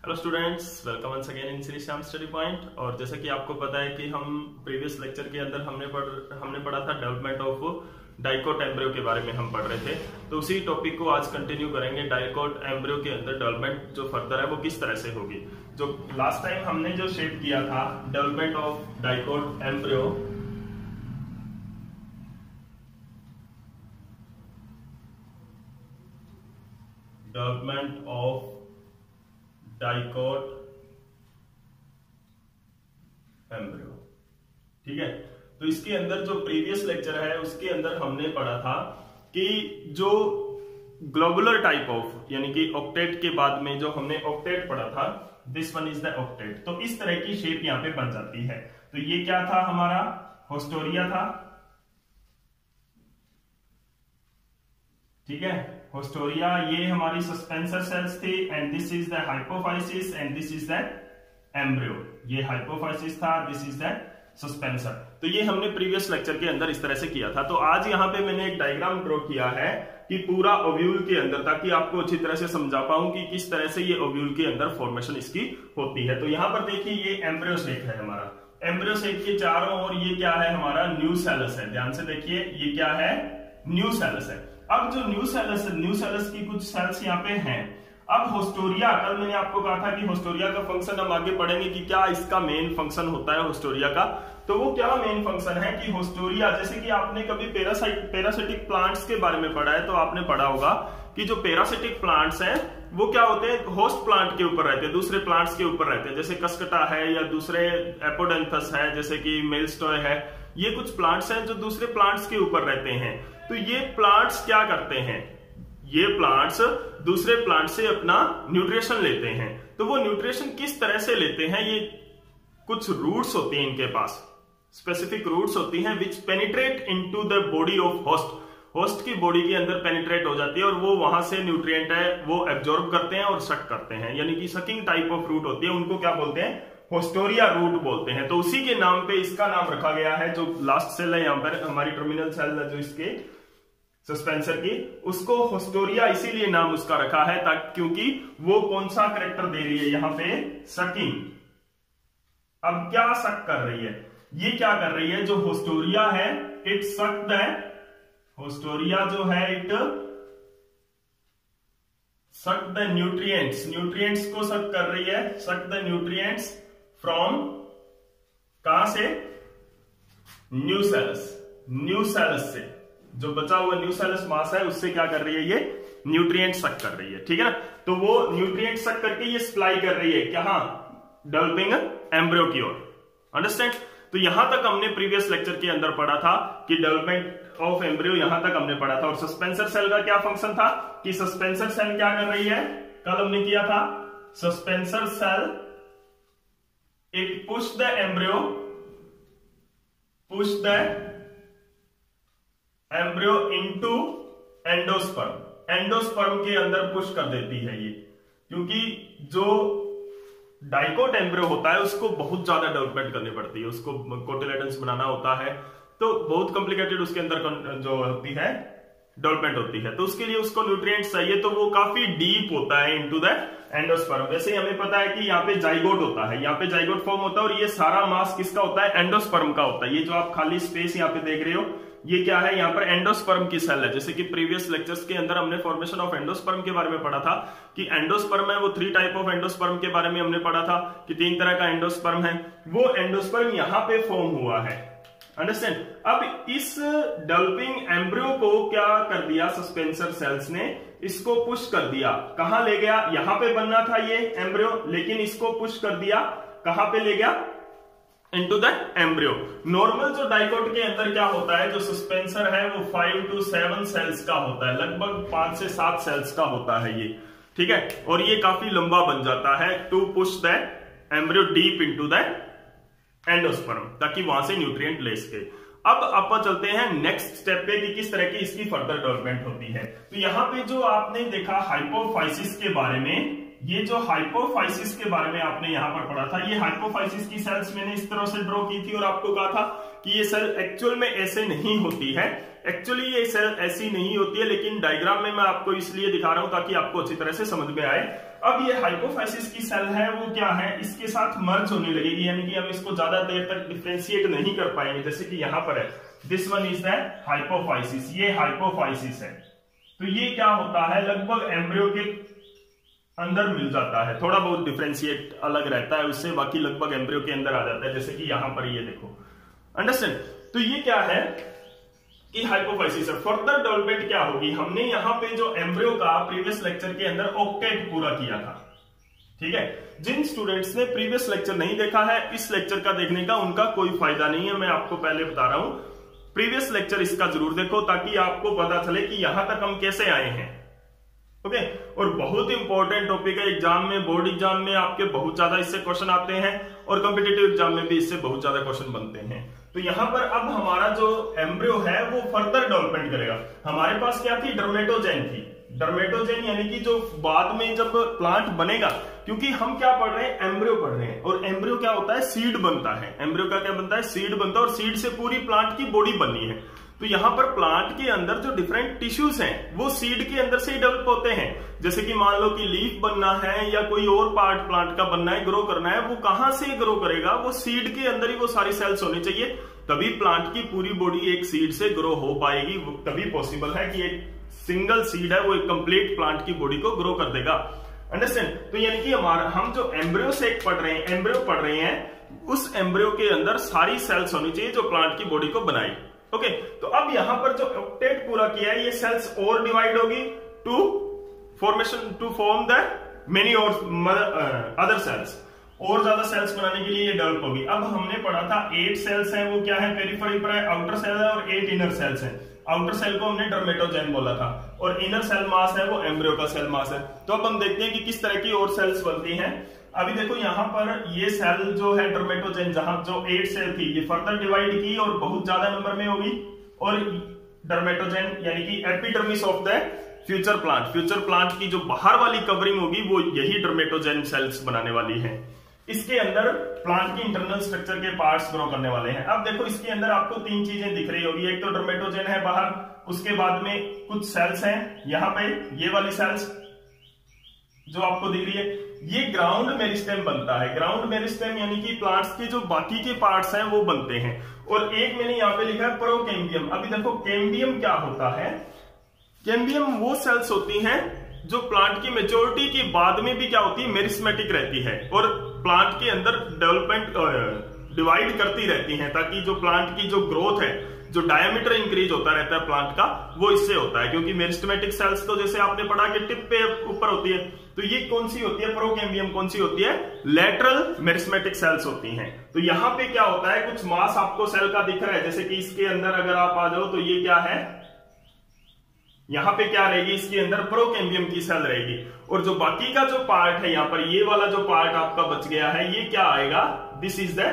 Hello students, welcome once again in Shri Shyam study point. और जैसा कि आपको पता है कि हम प्रीवियस लेक्चर के अंदर हमने पढ़ा था डेवलपमेंट ऑफ डाइकोट एम्ब्रियो के बारे में हम पढ़ रहे थे। तो उसी टॉपिक को आज कंटिन्यू करेंगे। डाइकोट एम्ब्रियो के अंदर डेवलपमेंट जो फर्दर है वो किस तरह से होगी। जो लास्ट टाइम हमने जो शेप किया था development of dicot embryo, development of dicot embryo, ठीक है। तो इसके अंदर जो प्रीवियस लेक्चर है उसके अंदर हमने पढ़ा था कि जो ग्लोबुलर टाइप ऑफ यानी कि ऑक्टेट के बाद में जो हमने ऑक्टेट पढ़ा था, this one is the octet. तो इस तरह की शेप यहां पे बन जाती है। तो ये क्या था, हमारा होस्टोरिया था, ठीक है। होस्टोरिया, ये हमारी सस्पेंसर सेल्स थी and this is the hypophysis and this is the embryo. ये हाइपोफाइसिस था, दिस इज द सस्पेंसर। तो ये हमने प्रीवियस लेक्चर के अंदर इस तरह से किया था। तो आज यहाँ पे मैंने एक डायग्राम ड्रॉ किया है कि पूरा ओव्यूल के अंदर, ताकि आपको अच्छी तरह से समझा पाऊं कि किस तरह से ये ओव्यूल के अंदर फॉर्मेशन इसकी होती है। तो यहाँ पर देखिए, ये एम्ब्रियो सेक है हमारा। एम्ब्रियो सेक के चारों ओर ये क्या है, हमारा न्यूसेलस है। ध्यान से देखिए, ये क्या है, न्यूसेलस है। अब जो न्यूसेलस की कुछ सेल्स यहाँ पे हैं। अब होस्टोरिया, कल मैंने आपको कहा था कि होस्टोरिया का फंक्शन हम आगे पढ़ेंगे कि क्या इसका मेन फंक्शन होता है होस्टोरिया का। तो वो क्या मेन फंक्शन है कि होस्टोरिया, जैसे कि आपने कभी पैरासिटिक प्लांट्स के बारे में पढ़ा है तो आपने पढ़ा होगा कि जो पैरासिटिक प्लांट्स हैं वो क्या होते हैं, होस्ट प्लांट के ऊपर रहते हैं, दूसरे प्लांट्स के ऊपर रहते हैं। जैसे कसकटा है या दूसरे एपोडेंथस है, जैसे कि मेलस्टॉय है, ये कुछ प्लांट्स हैं जो दूसरे प्लांट्स के ऊपर रहते हैं। तो ये प्लांट्स क्या करते हैं, ये प्लांट्स दूसरे प्लांट से अपना न्यूट्रिशन लेते हैं। तो वो न्यूट्रिशन किस तरह से लेते हैं, ये कुछ रूट्स होती हैं इनके पास, स्पेसिफिक रूट्स होती हैं which penetrate into the body of host. Host की बॉडी के अंदर पेनिट्रेट हो जाती है और वो वहां से न्यूट्रिएंट है वो एब्जॉर्ब करते हैं और सक करते हैं, यानी कि सकिंग टाइप ऑफ रूट होती है। उनको क्या बोलते हैं, होस्टोरिया रूट बोलते हैं। तो उसी के नाम पे इसका नाम रखा गया है। जो लास्ट सेल है यहाँ पर, हमारी टर्मिनल सेल है जो इसके सस्पेंसर की, उसको होस्टोरिया इसीलिए नाम उसका रखा है ताकि, क्योंकि वो कौन सा करेक्टर दे रही है यहाँ पे, सकिंग। अब क्या सक कर रही है, ये क्या कर रही है, जो होस्टोरिया है इट सक द, होस्टोरिया जो है it suck the nutrients, nutrients को सक कर रही है, सक द न्यूट्रिएंट्स फ्रॉम, कहां से, न्यूसेलस। न्यूसेलस से जो बचा हुआ न्यूसेलस मास है उससे क्या कर रही है, ये न्यूट्रिएंट सक कर रही है, ठीक है ना। तो वो न्यूट्रिएंट सक करके ये सप्लाई कर रही है क्या, डेवलपिंग एम्ब्रियो की ओर। अंडरस्टैंड। तो यहां तक हमने प्रीवियस लेक्चर के अंदर पढ़ा था कि डेवलपमेंट ऑफ एम्ब्रियो, यहां तक हमने पढ़ा था। और सस्पेंसर सेल का क्या फंक्शन था कि सस्पेंसर सेल क्या कर रही है, कल हमने किया था, suspensor cell it push the embryo, push the embryo into endosperm. Endosperm के अंदर पुश कर देती है ये, क्योंकि जो डाइकोट एम्ब्रियो होता है उसको बहुत ज्यादा डेवलपमेंट करनी पड़ती है, उसको कोटिलेडन्स बनाना होता है, तो बहुत कॉम्प्लिकेटेड उसके अंदर जो होती है डेवलपमेंट होती है। तो उसके लिए उसको न्यूट्रिएंट्स चाहिए, तो वो काफी डीप होता है इनटू द एंडोस्पर्म। वैसे ही हमें पता है कि यहाँ पे जाइगोट होता है, यहाँ पे जाइगोट फॉर्म होता है और ये सारा मास किसका होता है, एंडोस्पर्म का होता है। ये जो आप खाली स्पेस यहाँ पे देख रहे हो ये क्या है, यहाँ पर एंडोस्पर्म की सेल है। जैसे कि प्रीवियस लेक्चर्स के अंदर हमने फॉर्मेशन ऑफ एंडोस्पर्म के बारे में पढ़ा था कि एंडोस्पर्म है वो 3 टाइप ऑफ एंडोस्पर्म के बारे में हमने पढ़ा था कि 3 तरह का एंडोस्पर्म है। वो एंडोस्पर्म यहाँ पे फॉर्म हुआ है। अंडरस्टैंड। अब इस डेवलपिंग एम्ब्रियो को क्या कर दिया सस्पेंसर सेल्स ने, इसको पुश कर दिया, कहां ले गया, यहां पे बनना था ये एम्ब्रियो, लेकिन इसको पुश कर दिया, कहां पे ले गया, इनटू द एम्ब्रियो। नॉर्मल जो डाइकोट के अंदर क्या होता है, जो सस्पेंसर है वो 5 to 7 सेल्स का होता है, लगभग 5 से 7 सेल्स का होता है ये, ठीक है। और ये काफी लंबा बन जाता है to push the embryo deep into the endosperm, ताकि वहां से न्यूट्रिएंट ले सके। अब अपन चलते हैं नेक्स्ट स्टेप पे कि किस तरह की इसकी फर्दर डेवलपमेंट होती है। तो यहां पे जो आपने देखा हाइपोफाइसिस के बारे में, ये जो हाइपोफाइसिस के बारे में आपने यहां पर पढ़ा था, ये हाइपोफाइसिस की सेल्स मैंने इस तरह से ड्रॉ की थी और आपको कहा था कि ये सेल एक्चुअल में ऐसे नहीं होती है, एक्चुअली ये सेल ऐसी नहीं होती है, लेकिन डायग्राम में मैं आपको इसलिए दिखा रहा हूं ताकि आपको अच्छी तरह से समझ में आए। अब ये हाइपोफाइसिस की सेल है वो क्या है, इसके साथ मर्ज होने लगेगी, यानी कि हम इसको ज्यादा देर तक डिफ्रेंशिएट नहीं कर पाएंगे। जैसे कि यहां पर है, this one is the hypophysis, ये हाइपोफाइसिस है। तो ये क्या होता है, लगभग एम्ब्रियो के अंदर मिल जाता है, थोड़ा बहुत डिफ्रेंशिएट अलग रहता है उससे, बाकी लगभग एम्ब्रियो के अंदर आ जाता है। जैसे कि यहां पर ये देखो, अंडरस्टैंड। तो ये क्या है कि हाइपोफाइसिस है। फर्दर डेवलपमेंट क्या होगी, हमने यहां पे जो एम्ब्रियो का प्रीवियस लेक्चर के अंदर ऑक्टेट पूरा किया था, ठीक है। जिन स्टूडेंट्स ने प्रीवियस लेक्चर नहीं देखा है, इस लेक्चर का देखने का उनका कोई फायदा नहीं है, मैं आपको पहले बता रहा हूं। प्रीवियस लेक्चर इसका जरूर देखो ताकि आपको पता चले कि यहां तक हम कैसे आए हैं, ओके। और बहुत इंपॉर्टेंट टॉपिक है, एग्जाम में, बोर्ड एग्जाम में आपके बहुत ज्यादा इससे क्वेश्चन आते हैं और कॉम्पिटिटिव एग्जाम में भी इससे बहुत ज्यादा क्वेश्चन बनते हैं। तो यहां पर अब हमारा जो एम्ब्रियो है वो फर्दर डेवलपमेंट करेगा। हमारे पास क्या थी, डर्मेटोजेन थी। डर्मेटोजेन यानी कि जो बाद में जब प्लांट बनेगा, क्योंकि हम क्या पढ़ रहे हैं, एम्ब्रियो पढ़ रहे हैं, और एम्ब्रियो क्या होता है, सीड बनता है। एम्ब्रियो का क्या बनता है, सीड बनता है, और सीड से पूरी प्लांट की बॉडी बननी है। तो यहां पर प्लांट के अंदर जो डिफरेंट टिश्यूज हैं वो सीड के अंदर से ही डेवलप होते हैं। जैसे कि मान लो कि लीफ बनना है या कोई और पार्ट प्लांट का बनना है, ग्रो करना है, वो कहां से ग्रो करेगा, वो सीड के अंदर ही वो सारी सेल्स होनी चाहिए, तभी प्लांट की पूरी बॉडी एक सीड से ग्रो हो पाएगी। तभी पॉसिबल है कि एक सिंगल सीड है वो एक कंप्लीट प्लांट की बॉडी को ग्रो कर देगा, अंडरस्टैंड। तो यानी कि हम जो एम्ब्रियो से पढ़ रहे हैं, एम्ब्रियो पढ़ रहे हैं, उस एम्ब्रियो के अंदर सारी सेल्स होनी चाहिए जो प्लांट की बॉडी को बनाए, ओके। तो अब यहां पर जो ऑक्टेट पूरा किया है, ये सेल्स और डिवाइड होगी टू फॉर्म द मेनी और अदर सेल्स, और ज्यादा सेल्स बनाने के लिए ये डेवलप होगी। अब हमने पढ़ा था 8 सेल्स हैं, वो क्या है, पेरिफेरल आउटर सेल है, और 8 इनर सेल्स हैं। आउटर सेल को हमने डर्मेटोजेन बोला था, और इनर सेल मास है वो एम्ब्रियो का सेल मास है। तो अब हम देखते हैं कि किस तरह की और सेल्स बनती हैं। अभी देखो यहां पर ये सेल जो है डर्मेटोजेन, जहां जो 8 सेल थी, ये फर्दर डिवाइड की और बहुत ज्यादा नंबर में होगी, और डर्मेटोजेन यानी कि epidermis of the future plant की जो बाहर वाली कवरिंग होगी वो यही डर्मेटोजेन सेल्स बनाने वाली है। इसके अंदर प्लांट की इंटरनल स्ट्रक्चर के पार्ट्स ग्रो करने वाले हैं। अब देखो इसके अंदर आपको 3 चीजें दिख रही होगी, एक तो डर्मेटोजेन है बाहर, उसके बाद में कुछ सेल्स हैं यहाँ पे, ये वाली सेल्स जो आपको दिख रही है, ये ग्राउंड मेरिस्टेम बनता है। ग्राउंड मेरिस्टेम यानी कि प्लांट्स के जो बाकी के पार्ट्स हैं वो बनते हैं। और एक मैंने यहाँ पे लिखा है प्रोकैम्बियम। अभी देखो कैम्बियम क्या होता है, कैम्बियम वो सेल्स होती हैं जो प्लांट की मेच्योरिटी के बाद में भी क्या होती है, मेरिस्मेटिक रहती है, और प्लांट के अंदर डेवलपमेंट डिवाइड करती रहती हैं, ताकि जो प्लांट की जो ग्रोथ है, जो डायमीटर इंक्रीज होता रहता है प्लांट का, वो इससे होता है। क्योंकि मेरिस्टेमेटिक सेल्स तो जैसे आपने पढ़ा कि टिप पे ऊपर होती है, तो ये कौन सी होती है, प्रोकैम्बियम कौन सी होती है, लेटरल मेरिस्मेटिक सेल्स होती हैं। तो यहां पे क्या होता है, कुछ मास आपको सेल का दिख रहा है, जैसे कि इसके अंदर अगर आप आ जाओ तो ये क्या है, यहां पे क्या रहेगी, इसके अंदर प्रोकैम्बियम की सेल रहेगी, और जो बाकी का जो पार्ट है यहाँ पर, ये वाला जो पार्ट आपका बच गया है, ये क्या आएगा, this is the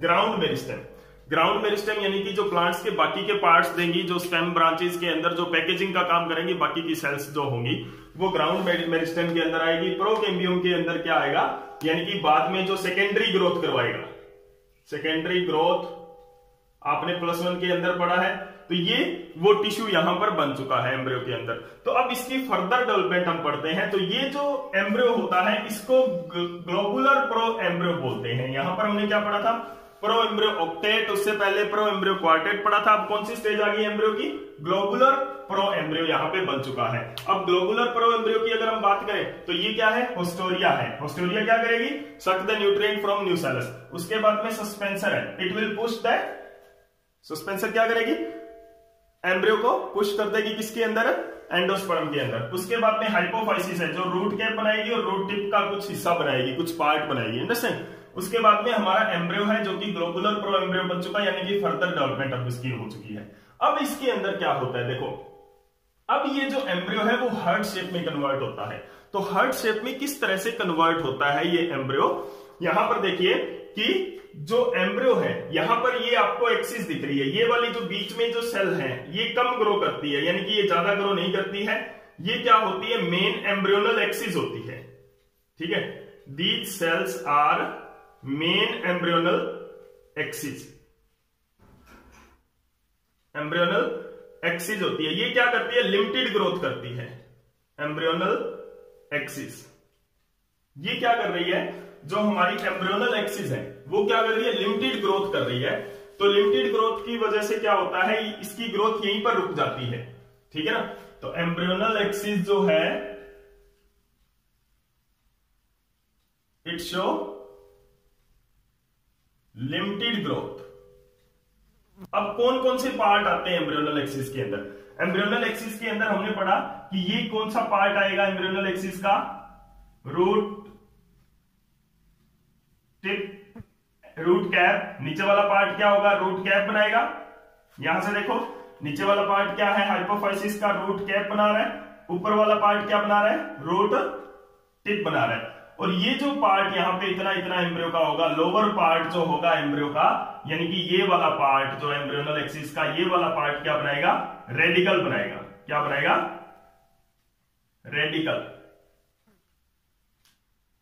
ground meristem. Ground meristem यानी कि जो प्लांट्स के बाकी के पार्ट्स देंगी, जो स्टेम ब्रांचेस के अंदर जो पैकेजिंग का काम करेंगी, बाकी की सेल्स जो होंगी वो ग्राउंड मेरिस्टेम के अंदर आएगी। प्रोकैम्बियम के अंदर क्या आएगा, यानी कि बाद में जो सेकेंडरी ग्रोथ करवाएगा। सेकेंडरी ग्रोथ आपने +1 के अंदर पढ़ा है, तो ये वो टिश्यू यहां पर बन चुका है एम्ब्रियो के अंदर। तो अब इसकी फर्दर डेवलपमेंट हम पढ़ते हैं। तो ये जो एम्ब्रियो होता है इसको ग्लोबुलर प्रो एम्ब्रियो बोलते हैं। यहां पर हमने क्या पढ़ा था, प्रो एम्ब्रियो ऑक्टेट, उससे पहले प्रो एम्ब्रियो क्वार्टेट पढ़ा था। अब कौन सी स्टेज आ गई एम्ब्रियो की, ग्लोबुलर प्रो एम्ब्रियो यहां पे बन चुका है। अब ग्लोबुलर प्रो एम्ब्रियो की अगर हम बात करें तो ये क्या है, होस्टोरिया है। होस्टोरिया क्या करेगी, suck the nutrient from nucellus. उसके बाद में सस्पेंसर है, it will push the, suspensor क्या करेगी, एम्ब्रियो को पुश कर देगी किसके अंदर, एंडोस्पर्म के अंदर। उसके बाद में हाइपोफाइसिस है, जो रूट कैप बनाएगी और रूट टिप का कुछ हिस्सा बनाएगी, कुछ पार्ट बनाएगी, अंडरस्टैंड। उसके बाद में हमारा एम्ब्रियो है जो कि ग्लोबुलर प्रो एम्ब्रियो बन चुका है, यानी कि फर्दर डेवलपमेंट अब इसकी हो चुकी है। अब इसके अंदर क्या होता है, देखो अब ये जो एम्ब्रियो है वो हार्ट शेप में कन्वर्ट होता है। तो हार्ट शेप में किस तरह से कन्वर्ट होता है ये एम्ब्रियो, यहां पर देखिए कि जो एम्ब्रियो है, यहां पर ये आपको एक्सिस दिख रही है, ये वाली जो बीच में जो सेल है ये कम ग्रो करती है, यानी कि ये ज्यादा ग्रो नहीं करती है। ये क्या होती है, मेन एम्ब्रियोनल एक्सिस होती है, ठीक है। These cells are main embryonal axis, embryonal axis होती है, ये क्या करती है, लिमिटेड ग्रोथ करती है। एम्ब्रियोनल एक्सिस ये क्या कर रही है, जो हमारी एम्ब्रियोनल एक्सिस है वो क्या कर रही है, लिमिटेड ग्रोथ कर रही है। तो लिमिटेड ग्रोथ की वजह से क्या होता है, इसकी ग्रोथ यहीं पर रुक जाती है, ठीक है ना। तो एम्ब्रियोनल एक्सिस जो है इट शो लिमिटेड ग्रोथ। अब कौन कौन से पार्ट आते हैं एम्ब्रियोनल एक्सिस के अंदर, एम्ब्रियोनल एक्सिस के अंदर हमने पढ़ा कि ये कौन सा पार्ट आएगा एम्ब्रियोनल एक्सिस का, रूट टिप, रूट कैप। नीचे वाला पार्ट क्या होगा, रूट कैप बनाएगा। यहां से देखो नीचे वाला पार्ट क्या है, हाइपोफाइसिस का रूट कैप बना रहा है, ऊपर वाला पार्ट क्या बना रहा है, रूट टिप बना रहा है। और ये जो पार्ट यहाँ पे इतना इतना एम्ब्रियो का होगा, लोअर पार्ट जो होगा एम्ब्रियो का, यानी कि ये वाला पार्ट जो एम्ब्रियोनल एक्सिस का, ये वाला पार्ट क्या बनाएगा, रेडिकल बनाएगा। क्या बनाएगा, रेडिकल,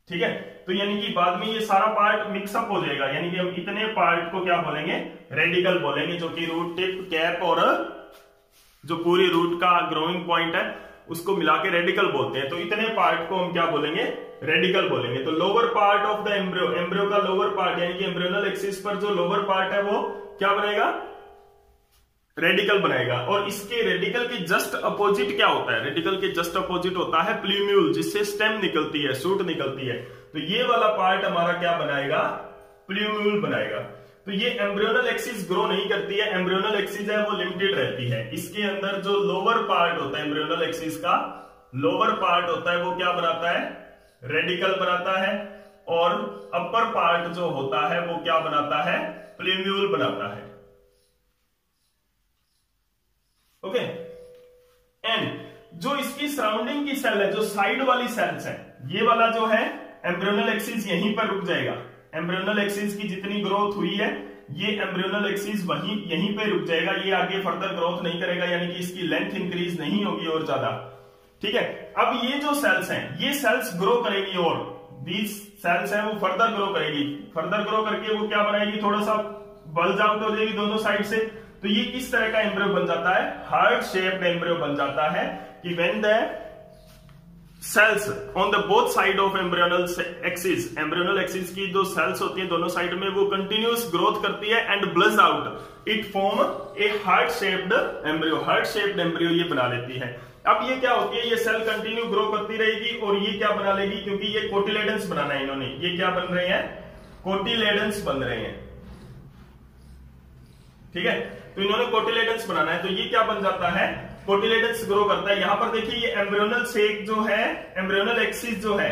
ठीक है। तो यानी कि बाद में ये सारा पार्ट मिक्सअप हो जाएगा, यानी कि हम इतने पार्ट को क्या बोलेंगे, रेडिकल बोलेंगे, जो कि रूट टिप, कैप और जो पूरी रूट का ग्रोइंग पॉइंट है उसको मिला के रेडिकल बोलते हैं। तो इतने पार्ट को हम क्या बोलेंगे, रेडिकल बोलेंगे। तो lower part of the embryo, embryo का लोअर पार्ट यानी कि एम्ब्रियोनल एक्सिस पर जो लोअर पार्ट है वो क्या बनेगा, रेडिकल बनाएगा। और इसके रेडिकल के जस्ट अपोजिट क्या होता है, रेडिकल के जस्ट अपोजिट होता है प्ल्यूम्यूल, जिससे स्टेम निकलती है, शूट निकलती है। तो ये वाला पार्ट हमारा क्या बनाएगा, प्ल्यूम्यूल बनाएगा। तो ये एम्ब्रियोनल एक्सिस ग्रो नहीं करती है, एम्ब्रियोनल एक्सिस है वो लिमिटेड रहती है। इसके अंदर जो लोअर पार्ट होता है एम्ब्रियोनल एक्सिस का, लोअर पार्ट होता है वो क्या बनाता है, रेडिकल बनाता है। और अपर पार्ट जो होता है वो क्या बनाता है, प्ल्यूम्यूल बनाता है। ओके। एंड जो इसकी सराउंडिंग की सेल है, जो साइड वाली सेल्स है, ये वाला जो है एम्ब्रियोनल एक्सिस यहीं पर रुक जाएगा। एम्ब्रियोनल एक्सिस की जितनी ग्रोथ हुई है, ये एम्ब्रियोनल एक्सिस वहीं यहीं पे रुक जाएगा, ये आगे फर्दर ग्रोथ नहीं करेगा, यानी कि इसकी लेंथ इंक्रीज नहीं होगी और ज्यादा, ठीक है। अब ये जो सेल्स हैं, ये सेल्स ग्रो करेगी और दीज सेल्स हैं वो फर्दर ग्रो करेगी, फर्दर ग्रो करके वो क्या बनाएगी, थोड़ा सा बल्ज आउट हो जाएगी दोनों साइड से। तो ये किस तरह का एम्ब्रियो बन जाता है, हार्ट शेप्ड एम्ब्रियो बन जाता है, कि when the cells on the both side of embryonal axis, embryonal axis की जो सेल्स होती है दोनों साइड में, वो कंटिन्यूस ग्रोथ करती है and bulge out, it form A heart shaped embryo, heart shaped embryo ये बना लेती है। अब ये क्या होती है, ये सेल कंटिन्यू ग्रो करती रहेगी और ये क्या बना लेगी, क्योंकि ये कोटिलेडन्स बनाना है इन्होंने, ये क्या बन रहे हैं, कोटिलेडन्स बन रहे हैं, ठीक है। तो इन्होंने कोटिलेडन्स बनाना है, तो ये क्या बन जाता है, कोटिलेडन्स ग्रो करता है। यहां पर देखिए ये एम्ब्रियोनल शेक जो है, एम्ब्रियोनल एक्सिस जो है,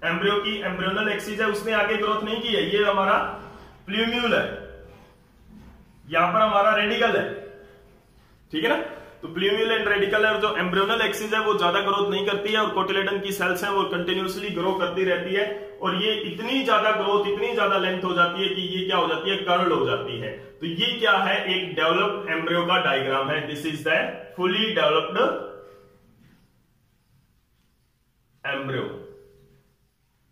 एम्ब्रियो की एम्ब्रियोनल एक्सिस है, उसने आगे ग्रोथ नहीं की है, ये हमारा प्ल्यूम्यूल है, यहां पर हमारा रेडिकल है, ठीक है ना। तो प्ल्यूम्यूल एंड रेडिकल है, और जो एम्ब्रियोनल एक्सिस है वो ज्यादा ग्रोथ नहीं करती है, और कोटिलेडन की सेल्स हैं वो कंटिन्यूअसली ग्रो करती रहती है, और ये इतनी ज्यादा ग्रोथ, इतनी ज्यादा लेंथ हो जाती है कि ये क्या हो जाती है, कर्ल्ड हो जाती है। तो ये क्या है, एक डेवलप्ड एम्ब्रियो का डायग्राम है। This is the fully developed embryo.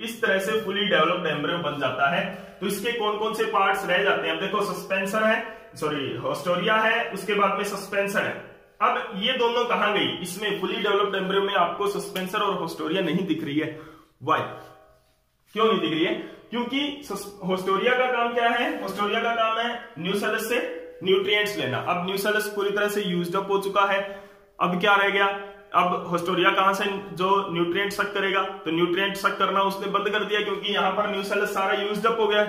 इस तरह से फुली डेवलप्ड एम्ब्रियो बन जाता है। तो इसके कौन कौन से पार्ट्स रह जाते हैं, अब देखो सस्पेंसर है, सॉरी होस्टोरिया है, उसके बाद में सस्पेंसर है। अब ये दोनों कहां गई, इसमें फुली डेवलप्ड एम्ब्रियो में आपको सस्पेंसर और होस्टोरिया नहीं दिख रही है। व्हाई, क्यों नहीं दिख रही है, क्योंकि होस्टोरिया का काम क्या है, होस्टोरिया का काम है न्यूसेलस से न्यूट्रिएंट्स लेना। अब न्यूसेलस पूरी तरह से यूज्ड अप हो चुका है, अब क्या रह गया, अब होस्टोरिया कहां से जो न्यूट्रिएंट सक करेगा, तो न्यूट्रिएंट सक करना उसने बंद कर दिया, क्योंकि यहां पर न्यूसेलस सारा यूज्ड अप हो गया,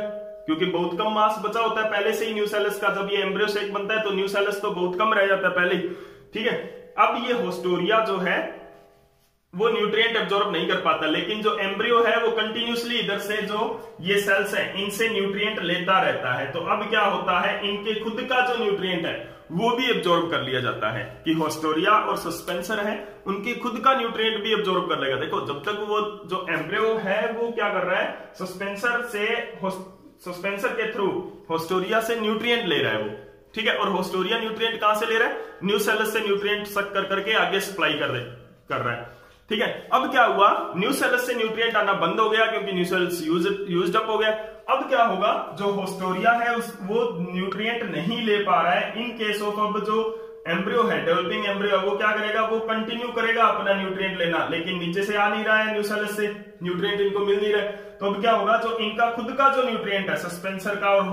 क्योंकि बहुत कम मास बचा होता है पहले से ही न्यूसेलस का। जब ये एम्ब्रियो शेक बनता है तो न्यूसेलस तो बहुत कम रह जाता है पहले ही, ठीक है। अब ये होस्टोरिया जो है वो न्यूट्रिएंट एब्जॉर्ब नहीं कर पाता, लेकिन जो एम्ब्रियो है वो कंटिन्यूसली इधर से जो ये सेल्स हैं इनसे न्यूट्रिएंट लेता रहता है। तो अब क्या होता है, इनके खुद का जो न्यूट्रिएंट है वो भी एब्जॉर्ब कर लिया जाता है, कि होस्टोरिया और सस्पेंसर है उनके खुद का न्यूट्रिएंट भी एब्जॉर्ब कर लेगा। देखो जब तक वो जो एम्ब्रियो है वो क्या कर रहा है, सस्पेंसर के थ्रू होस्टोरिया से न्यूट्रिएंट ले रहा है वो, ठीक है। और होस्टोरिया न्यूट्रिएंट कहां से ले रहा है, न्यूसेलस से न्यूट्रिएंट सक कर करके आगे सप्लाई कर रहा है, ठीक है। अब क्या हुआ, न्यूसेलस से न्यूट्रिएंट आना बंद हो गया, क्योंकि न्यूसेलस यूज्ड अप हो गया। अब क्या होगा, जो होस्टोरिया है वो न्यूट्रिएंट नहीं ले पा रहा है, इन केस ऑफ अब जो एम्ब्रियो है, डेवलपिंग एम्ब्रियो, वो क्या करेगा, वो कंटिन्यू करेगा अपना न्यूट्रिएंट लेना, लेकिन नीचे से आ नहीं रहा है न्यूसेलस से, न्यूट्रिएंट इनको मिल नहीं रहा है। तो अब क्या होगा, जो इनका खुद का जो न्यूट्रिएंट है सस्पेंसर का और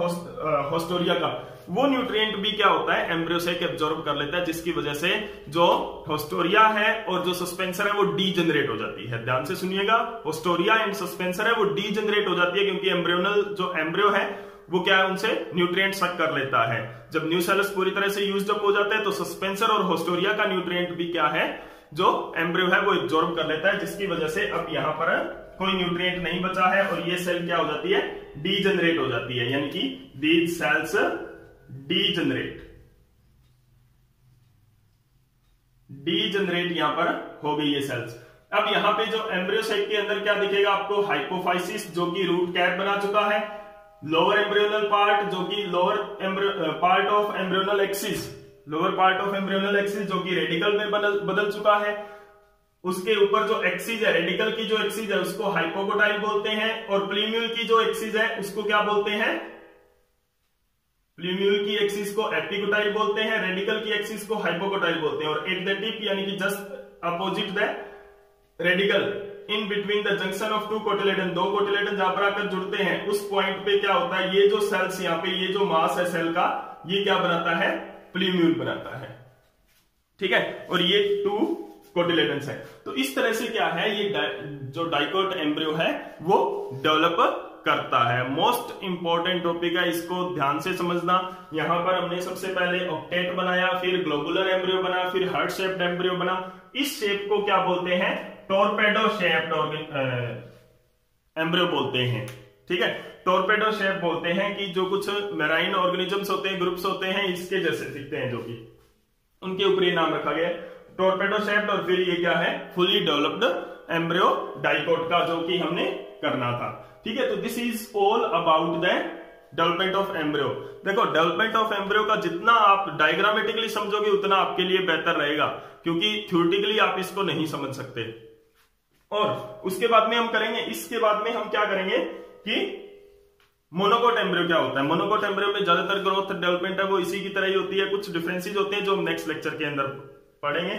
होस्टोरिया का, वो न्यूट्रिएंट भी क्या होता है, एम्ब्रियो से एब्जॉर्ब कर लेता है, जिसकी वजह से जो होस्टोरिया है और जो सस्पेंसर है वो डीजनरेट हो जाती है। ध्यान से सुनिएगा, होस्टोरिया एंड सस्पेंसर है वो डीजनरेट हो जाती है, क्योंकि एम्ब्रियोनल जो एम्ब्रियो है वो क्या है, उनसे न्यूट्रिएंट सक कर लेता है। जब न्यूसेलस पूरी तरह से यूज्ड अप हो जाता है तो सस्पेंसर और होस्टोरिया का न्यूट्रिएंट भी क्या है, जो एम्ब्रियो है वो एब्जॉर्ब कर लेता है, जिसकी वजह से अब यहां पर कोई न्यूट्रिएंट नहीं बचा है और ये सेल क्या हो जाती है, डीजनरेट हो जाती है, यानी कि दीज सेल्स डीजनरेट यहां पर हो गई ये सेल्स। अब यहां पे जो एम्ब्रियो साइट के अंदर क्या दिखेगा आपको, हाइपोफाइसिस जो कि रूट कैप बना चुका है, लोअर एम्ब्रियोनल पार्ट जो कि lower part of embryonal axis, lower part of embryonal axis जो कि रेडिकल में बदल चुका है, उसके ऊपर जो एक्सिस है, रेडिकल की जो एक्सिस है उसको हाइपोकोटाइल बोलते हैं, और प्लीम्यूल की जो एक्सिस है उसको क्या बोलते हैं, प्लीम्यूल की एक्सिस को एपिकोटाइल बोलते हैं, रेडिकल की एक्सिस को हाइपोकोटाइल बोलते हैं, और एट द टिप यानी कि just opposite the radical, in between the junction of two cotyledon, दो कोटिलेडन जहां पर आकर जुड़ते हैं, उस पॉइंट पे क्या होता है, ये जो सेल्स यहाँ पे, ये जो मास है सेल का, ये क्या बनाता है, प्लीम्यूल बनाता है, ठीक है, और ये टू कोटिलेडन्स है। तो इस तरह से क्या है, ये जो डाइकोट एम्ब्रियो है वो डेवलप करता है। मोस्ट इंपॉर्टेंट टॉपिक है, इसको ध्यान से समझना। यहां पर हमने सबसे पहले ऑक्टेट बनाया, फिर ग्लोबुलर एम्ब्रियो बना, फिर हार्ट शेप्ड एम्ब्रियो बना। इस शेप को क्या बोलते हैं, टॉर्पेडो शेप्ड एम्ब्रियो बोलते हैं, ठीक है, टॉर्पेडो शेप बोलते हैं कि जो कुछ मैराइन ऑर्गेनिजम्स होते हैं, ग्रुप्स होते हैं, इसके जैसे दिखते हैं, जो कि उनके ऊपर ये नाम रखा गया टॉर्पेडो शेप्ड। और फिर ये क्या है, फुली डेवलप्ड एम्ब्रियो डाइकोट का, जो कि हमने करना था, ठीक है। तो this is all about the development of embryo. देखो, डेवलपमेंट ऑफ एम्ब्रियो का जितना आप डायग्रामेटिकली समझोगे उतना आपके लिए बेहतर रहेगा, क्योंकि थ्योरेटिकली आप इसको नहीं समझ सकते। और उसके बाद में हम करेंगे, इसके बाद में हम क्या करेंगे कि मोनोकोट एम्ब्रियो क्या होता है। मोनोकोट एम्ब्रियो में ज्यादातर ग्रोथ डेवलपमेंट है वो इसी की तरह ही होती है, कुछ डिफरेंसेस होते हैं जो हम नेक्स्ट लेक्चर के अंदर पढ़ेंगे।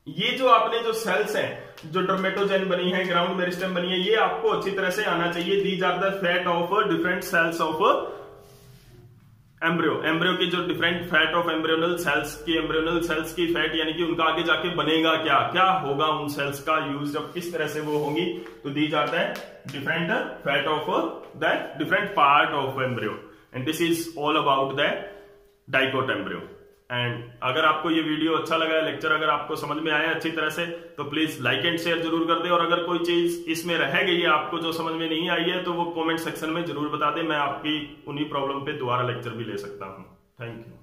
ये जो आपने जो सेल्स हैं, जो डर्मेटोजेन बनी है, ग्राउंड मेरिस्टेम बनी है, ये आपको अच्छी तरह से आना चाहिए। These are the fat of different cells of embryo. Embryo की जो different fat of embryonal cells की फैट, यानी कि उनका आगे जाके बनेगा क्या, क्या होगा उन सेल्स का यूज, जब किस तरह से वो होंगी। तो these are the different fat of the different part of embryo, and this is all about the dicot embryo. And अगर आपको ये वीडियो अच्छा लगा है, लेक्चर अगर आपको समझ में आया अच्छी तरह से, तो प्लीज लाइक एंड शेयर जरूर कर दे। और अगर कोई चीज इसमें रह गई है आपको जो समझ में नहीं आई है, तो वो कमेंट सेक्शन में जरूर बता दे। मैं आपकी उन्हीं प्रॉब्लम पे दोबारा लेक्चर भी ले सकता हूं। Thank you.